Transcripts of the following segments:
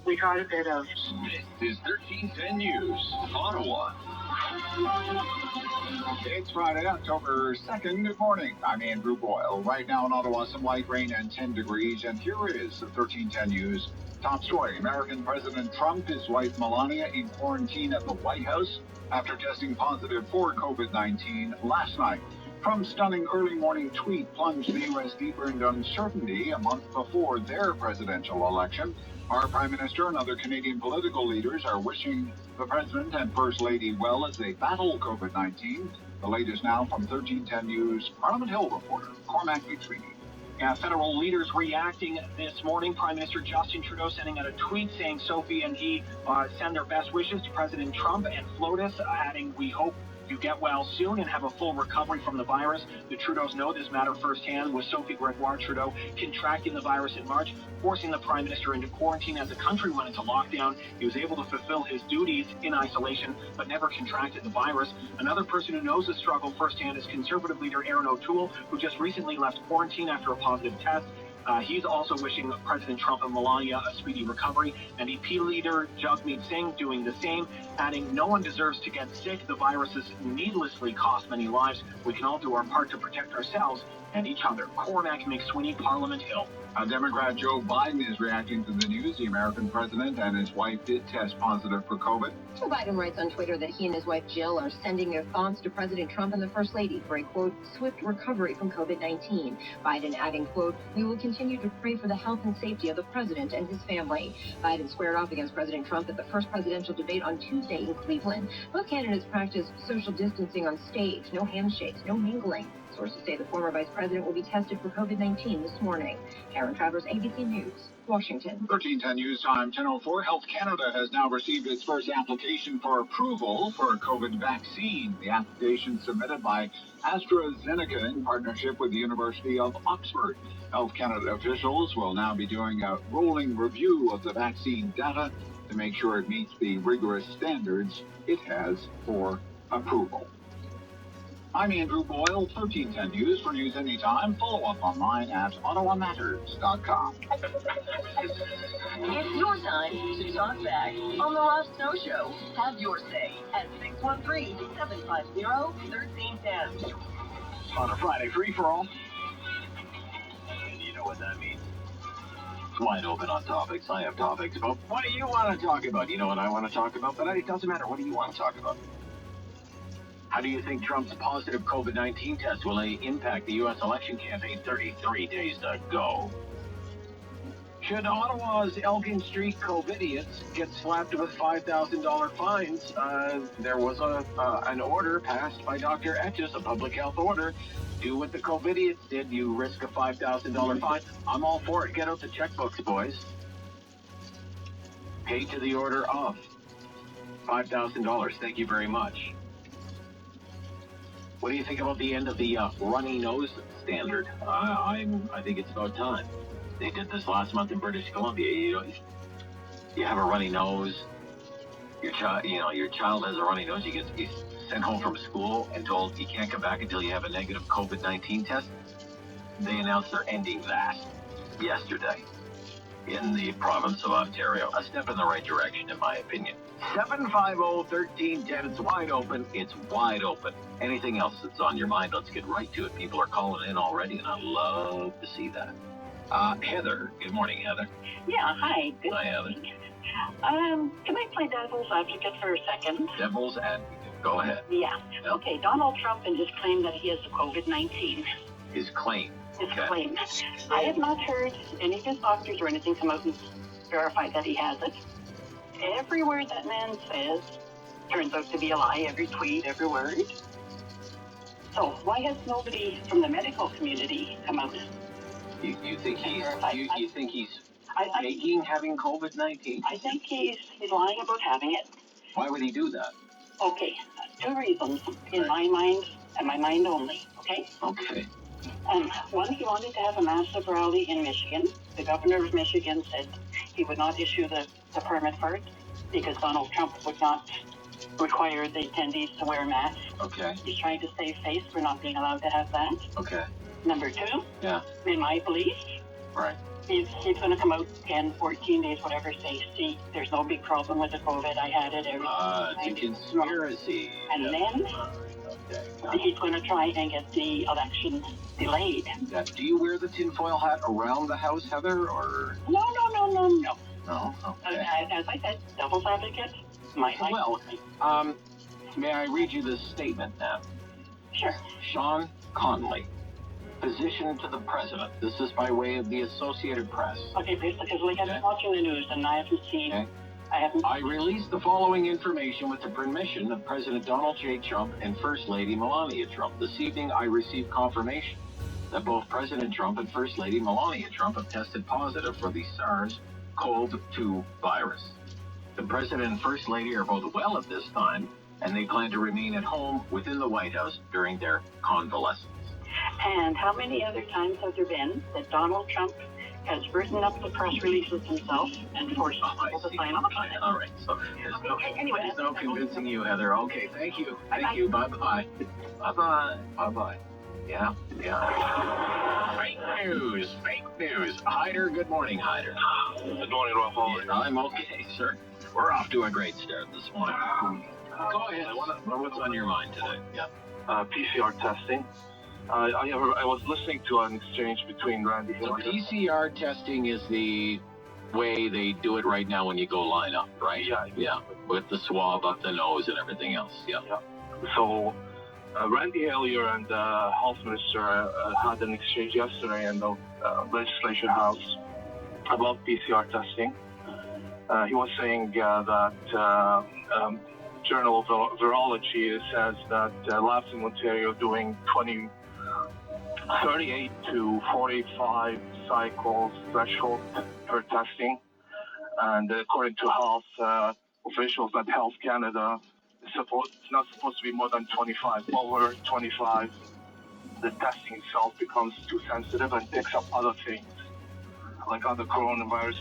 We tried a bit of. This is 1310 News, Ottawa. It's Friday, October 2nd. Good morning. I'm Andrew Boyle. Right now in Ottawa, some light rain and 10 degrees. And here is the 1310 News. Top story. American President Trump, his wife Melania, in quarantine at the White House after testing positive for COVID-19 last night. Trump's stunning early morning tweet plunged the U.S. deeper into uncertainty a month before their presidential election. Our Prime Minister and other Canadian political leaders are wishing the President and First Lady well as they battle COVID-19. The latest now from 1310 News, Parliament Hill reporter Cormac McSweeney. Federal leaders reacting this morning. Prime Minister Justin Trudeau sending out a tweet saying Sophie and he send their best wishes to President Trump and Flotus, adding, "We hope you get well soon and have a full recovery from the virus." The Trudeaus know this matter firsthand, with Sophie Gregoire Trudeau contracting the virus in March, forcing the Prime Minister into quarantine as the country went into lockdown. He was able to fulfill his duties in isolation, but never contracted the virus. Another person who knows the struggle firsthand is Conservative leader Aaron O'Toole, who just recently left quarantine after a positive test. He's also wishing President Trump and Melania a speedy recovery. NDP leader Jagmeet Singh doing the same, adding, "No one deserves to get sick. The virus has needlessly cost many lives. We can all do our part to protect ourselves and each other." Cormac McSweeney, Parliament Hill. Democrat Joe Biden is reacting to the news. The American president and his wife did test positive for COVID. Joe Biden writes on Twitter that he and his wife Jill are sending their thoughts to President Trump and the First Lady for a, quote, swift recovery from COVID-19. Biden adding, quote, "We will continue to pray for the health and safety of the president and his family." Biden squared off against President Trump at the first presidential debate on Tuesday in Cleveland. Both candidates practiced social distancing on stage, no handshakes, no mingling. Sources say the former vice president will be tested for COVID-19 this morning. Karen Travers, ABC News, Washington. 1310 News Time, 10:04. Health Canada has now received its first application for approval for a COVID vaccine. The application submitted by AstraZeneca in partnership with the University of Oxford. Health Canada officials will now be doing a rolling review of the vaccine data to make sure it meets the rigorous standards it has for approval. I'm Andrew Boyle, 1310 News. For news anytime, follow up online at ottawamatters.com. It's your time to talk back on the Ross Snow Show. Have your say at 613-750-1310. On a Friday free-for-all. And you know what that means. Wide open on topics. I have topics about what do you want to talk about? You know what I want to talk about, but it doesn't matter. What do you want to talk about? How do you think Trump's positive COVID-19 test will impact the U.S. election campaign 33 days to go? Should Ottawa's Elgin Street COVIDiots get slapped with $5,000 fines? There was an order passed by Dr. Etches, a public health order. Do what the COVIDiots did. You risk a $5,000 fine. I'm all for it. Get out the checkbooks, boys. Pay to the order of $5,000. Thank you very much. What do you think about the end of the runny nose standard? I think it's about time. They did this last month in British Columbia. You have a runny nose. Your child has a runny nose. You get sent home from school and told you can't come back until you have a negative COVID-19 test. They announced they're ending that yesterday in the province of Ontario. A step in the right direction, in my opinion. 750-1310. It's wide open. It's wide open. Anything else that's on your mind, let's get right to it. People are calling in already, and I love to see that. Heather. Good morning, Heather. Yeah, hi. Good Hi, Heather. morning. Can I play devil's advocate for a second? Devil's advocate. Go ahead. Yeah. Yep. Okay, Donald Trump and his claim that he has the COVID-19. His claim. His Okay. claim. I have not heard any of his doctors or anything come out and verify that he has it. Every word that man says turns out to be a lie. Every tweet, every word. So why has nobody from the medical community come out? You think he's I faking having COVID-19? I think he's lying about having it. Why would he do that? Okay, two reasons in my mind and my mind only. Okay. Okay. One, he wanted to have a massive rally in Michigan. The governor of Michigan said he would not issue the permit for it because Donald Trump would not require the attendees to wear masks. Okay. He's trying to save face for not being allowed to have that. Okay. Number two, Yeah. in my belief, Right. He's going to come out 10, 14 days, whatever, say, see, there's no big problem with the COVID. I had it. It's a conspiracy. And then he's going to try and get the election delayed. Do you wear the tinfoil hat around the house, Heather, or? No. No? Okay. As I said, devil's advocate. Well, may I read you this statement now? Sure. Sean Conley, physician to the president. This is by way of the Associated Press. Okay, because I've been watching the news and I haven't seen... Okay. I release the following information with the permission of President Donald J. Trump and First Lady Melania Trump. This evening, I received confirmation that both President Trump and First Lady Melania Trump have tested positive for the SARS-CoV-2 virus. The President and First Lady are both well at this time, and they plan to remain at home within the White House during their convalescence. And how many other times have there been that Donald Trump has written up the press releases himself and forced people to sign off on it? All right, so there's no convincing you, Heather. Okay, thank you. Thank you. Bye-bye. Bye-bye. Bye-bye. Yeah. Fake news. Hyder, good morning, Hyder. Good morning, Ralph. I'm okay, sir. We're off to a great start this morning. Go ahead. What's on your mind today? Yeah. PCR testing. I was listening to an exchange between Randy Hill. So PCR testing is the way they do it right now when you go line up, right? Yeah. With the swab up the nose and everything else. Yeah. So Randy Hillier and the Health Minister had an exchange yesterday in the Legislature House about PCR testing. He was saying that Journal of Virology says that labs in Ontario are doing 38 to 45 cycles threshold for testing. And according to health officials at Health Canada, it's not supposed to be more than 25. Over 25, the testing itself becomes too sensitive and picks up other things, like other coronavirus,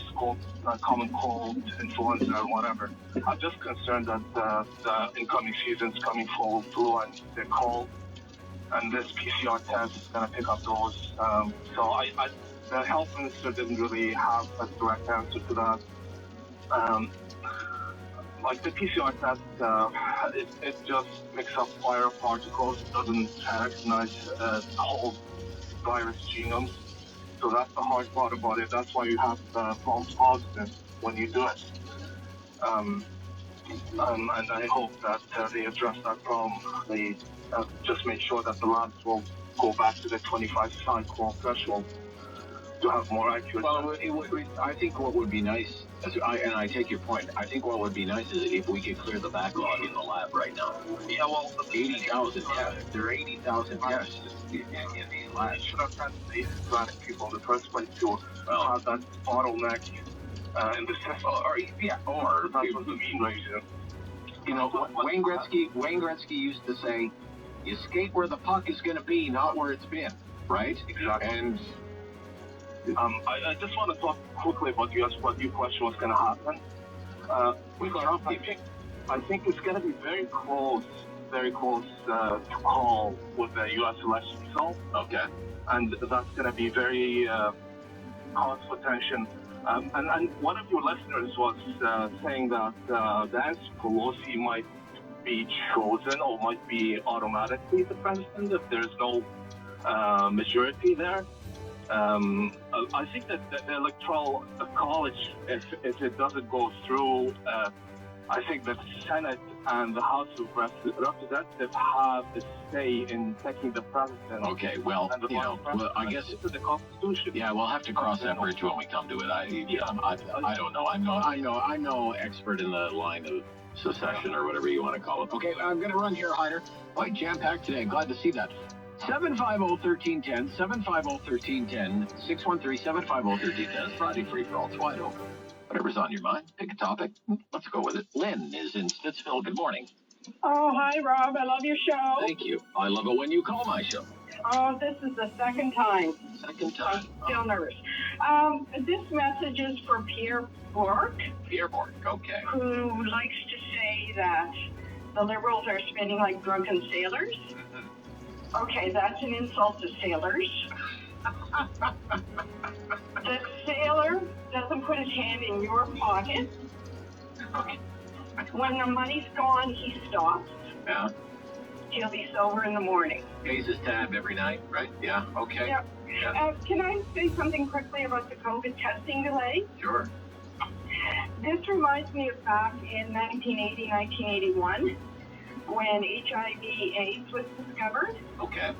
common cold, influenza, or whatever. I'm just concerned that the incoming season's coming full of flu and the cold, and this PCR test is going to pick up those. So the health minister didn't really have a direct answer to that. Like the PCR test, it just picks up viral particles. It doesn't recognize whole virus genomes. So that's the hard part about it. That's why you have false positives when you do it. And I hope that they address that problem. They just make sure that the labs will go back to the 25 cycle threshold to have more accurate. Well, I think what would be nice, and I take your point, I think what would be nice is if we could clear the backlog in the lab right now. Yeah, well, 80,000 tests. There are 80,000 tests in these labs. They should have sent the Hispanic people in the first place to have that bottleneck in the system. Or that's what the mean reason. You know, Wayne Gretzky used to say, you skate where the puck is going to be, not where it's been, right? Exactly. And I just want to talk quickly about what your question was going to happen. I think it's going to be very close to call with the U.S. election result. Okay. And that's going to be very cause for tension. And one of your listeners was saying that Nancy Pelosi might be chosen or might be automatically the president if there's no majority there. I think that the Electoral College, if it doesn't go through, I think that the Senate and the House of Representatives have a say in picking the president. Okay, well, I guess it's the Constitution. Yeah, we'll have to cross that bridge when we come to it. I don't know. I'm no expert in the line of secession or whatever you want to call it. Okay, I'm going to run here, Hyder. Quite jam-packed today. Glad to see that. 750-1310, 750-1310, 613-750-1310. Friday free for all. It's wide open. Whatever's on your mind, pick a topic. Let's go with it. Lynn is in Stittsville. Good morning. Oh, hi, Rob. I love your show. Thank you. I love it when you call my show. Oh, this is the second time. Second time. I'm still nervous. This message is for Pierre Bourque. Pierre Bourque, okay. Who likes to say that the Liberals are spending like drunken sailors. Okay, that's an insult to sailors. The sailor doesn't put his hand in your pocket. When the money's gone, he stops. Yeah. He'll be sober in the morning. Pays his tab every night, right? Yeah, okay. Yep. Yeah. Can I say something quickly about the COVID testing delay? Sure. This reminds me of back in 1980, 1981, when HIV/AIDS was discovered. Okay.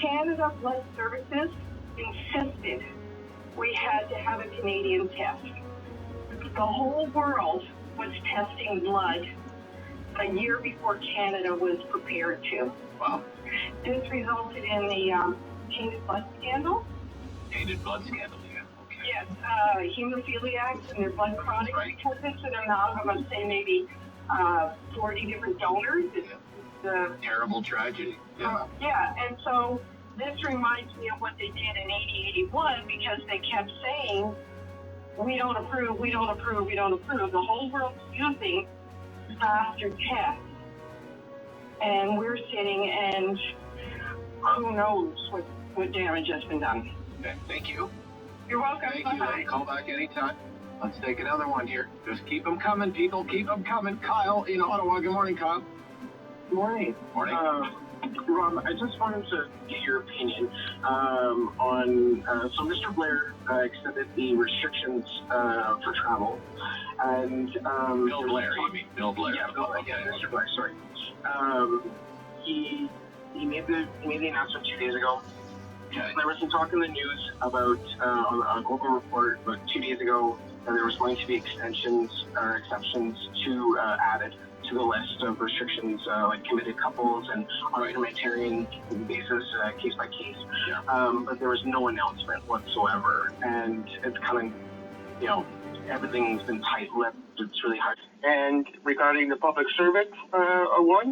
Canada Blood Services insisted we had to have a Canadian test. The whole world was testing blood a year before Canada was prepared to. Wow. This resulted in the tainted blood scandal. Tainted blood scandal, yeah. Okay. Yes, hemophiliacs and their blood products, Right. because it's an amalgam of, say, maybe 40 different donors. It's the Terrible tragedy. Yeah. yeah, and so this reminds me of what they did in 80-81, because they kept saying, we don't approve, we don't approve, we don't approve. The whole world's using faster tests. And we're sitting, and who knows what damage has been done. Okay. Thank you. You're welcome. Thank you. Bye-bye. Call back anytime. Let's take another one here. Just keep them coming, people. Keep them coming. Kyle in Ottawa. Good morning, Kyle. Morning. Morning. Rob, I just wanted to get your opinion on, so Mr. Blair extended the restrictions for travel, and Bill Blair, you mean? Bill Blair. Yeah, Bill Blair. Yeah, Mr. Blair. Sorry. He made the announcement 2 days ago. Okay. There was some talk in the news about on a global report about 2 days ago that there was going to be exceptions to added to the list of restrictions, like committed couples and on a humanitarian basis, case by case. Yeah. But there was no announcement whatsoever, and it's kind of, everything's been tight-lipped. It's really hard. And regarding the public servant one,